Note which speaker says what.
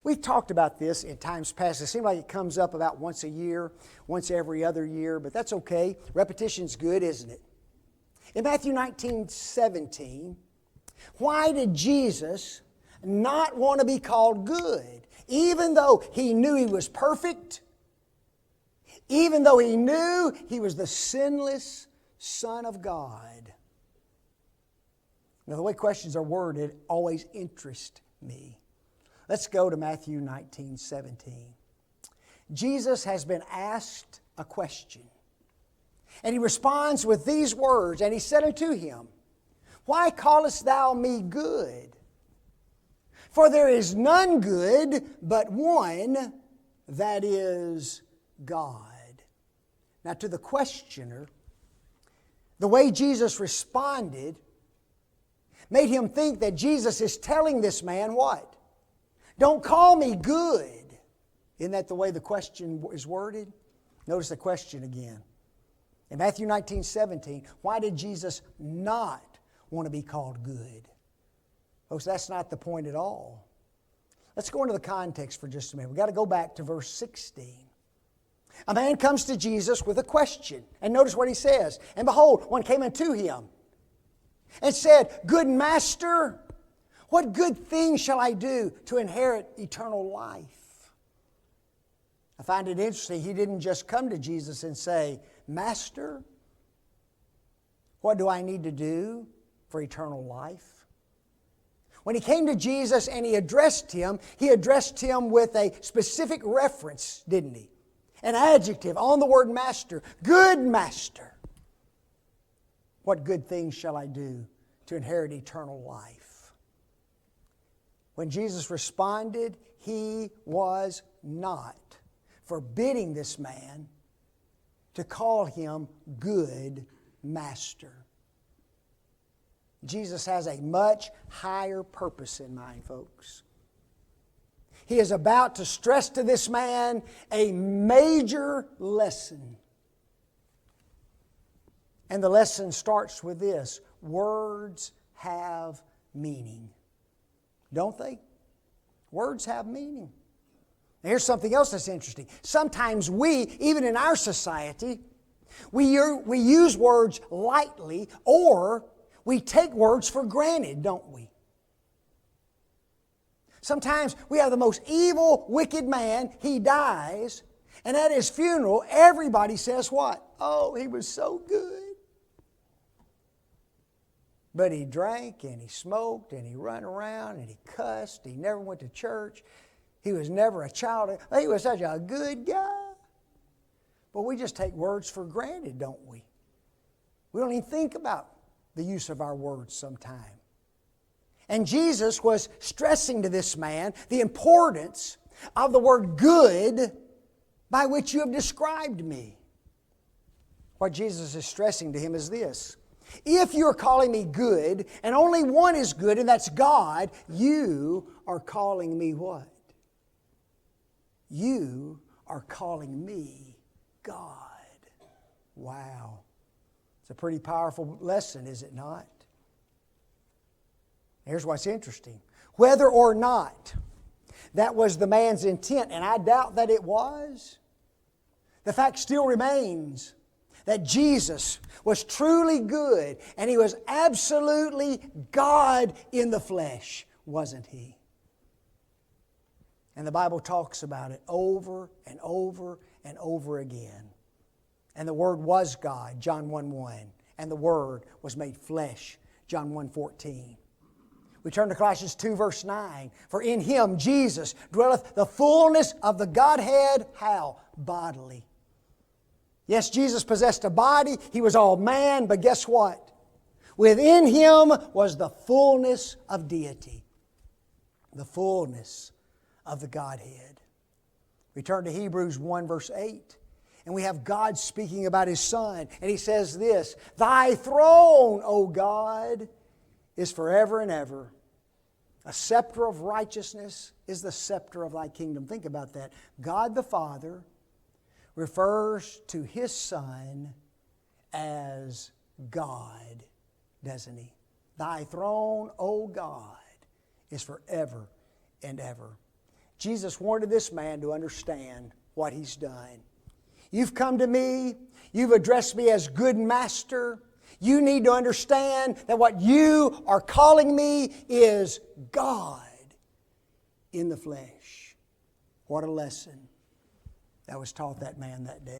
Speaker 1: We've talked about this in times past. It seems like it comes up about once a year, once every other year, but that's okay. Repetition's good, isn't it? In Matthew 19:17, why did Jesus not want to be called good? Even though He knew He was perfect, even though He knew He was the sinless Son of God. Now, the way questions are worded always interest me. Let's go to Matthew 19:17. Jesus has been asked a question, and He responds with these words, and He said unto him, Why callest thou me good? For there is none good but one, that is God. Now, to the questioner, the way Jesus responded made him think that Jesus is telling this man what? Don't call me good. Isn't that the way the question is worded? Notice the question again. In Matthew 19:17, why did Jesus not want to be called good? Folks, that's not the point at all. Let's go into the context for just a minute. We've got to go back to verse 16. A man comes to Jesus with a question. And notice what he says. And behold, one came unto him and said, Good master, what good thing shall I do to inherit eternal life? I find it interesting. He didn't just come to Jesus and say, Master, what do I need to do for eternal life? When he came to Jesus and he addressed him with a specific reference, didn't he? An adjective on the word master. Good master. What good things shall I do to inherit eternal life? When Jesus responded, He was not forbidding this man to call him good master. Jesus has a much higher purpose in mind, folks. He is about to stress to this man a major lesson. And the lesson starts with this: words have meaning. Don't they? Words have meaning. Now, here's something else that's interesting. Sometimes we, even in our society, we use words lightly, or we take words for granted, don't we? Sometimes we have the most evil, wicked man. He dies, and at his funeral, everybody says what? Oh, he was so good. But he drank, and he smoked, and he ran around, and he cussed. He never went to church. He was never a child. He was such a good guy. But we just take words for granted, don't we? We don't even think about the use of our words sometimes. And Jesus was stressing to this man the importance of the word good by which you have described me. What Jesus is stressing to him is this: if you're calling me good, and only one is good, and that's God, you are calling me what? You are calling me God. Wow. It's a pretty powerful lesson, is it not? Here's what's interesting. Whether or not that was the man's intent, and I doubt that it was, the fact still remains that Jesus was truly good, and He was absolutely God in the flesh, wasn't He? And the Bible talks about it over and over and over again. And the Word was God, John 1:1. And the Word was made flesh, John 1:14. We turn to Colossians 2, verse 9. For in Him, Jesus, dwelleth the fullness of the Godhead. How? Bodily. Yes, Jesus possessed a body. He was all man, but guess what? Within Him was the fullness of deity. The fullness of the Godhead. We turn to Hebrews 1, verse 8. And we have God speaking about His Son. And He says this: Thy throne, O God, is forever and ever. A scepter of righteousness is the scepter of Thy kingdom. Think about that. God the Father refers to His Son as God, doesn't He? Thy throne, O God, is forever and ever. Jesus wanted this man to understand what he's done. You've come to me. You've addressed me as good master. You need to understand that what you are calling me is God in the flesh. What a lesson that was taught that man that day.